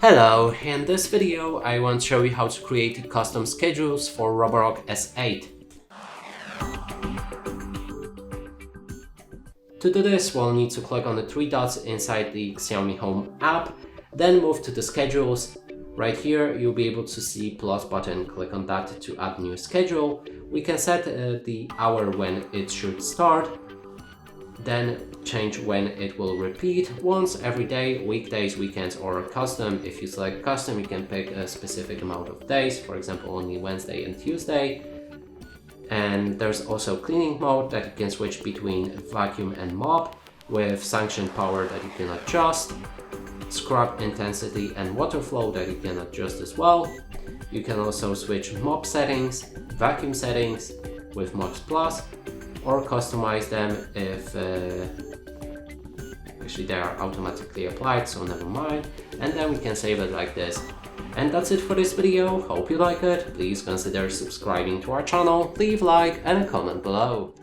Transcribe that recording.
Hello, in this video I want to show you how to create custom schedules for Roborock S8. To do this, we'll need to click on the three dots inside the Xiaomi Home app, then move to the schedules. Right here you'll be able to see plus button, click on that to add new schedule. We can set the hour when it should start, then change when it will repeat once every day, weekdays, weekends, or custom. If you select custom, you can pick a specific amount of days, for example only Wednesday and Tuesday. And there's also cleaning mode that you can switch between vacuum and mop, with sanction power that you can adjust, scrub intensity and water flow that you can adjust as well. You can also switch mop settings, vacuum settings with Mops Plus, or customize them if actually they are automatically applied, so never mind. And then we can save it like this. And that's it for this video. Hope you like it. Please consider subscribing to our channel, leave a like and comment below.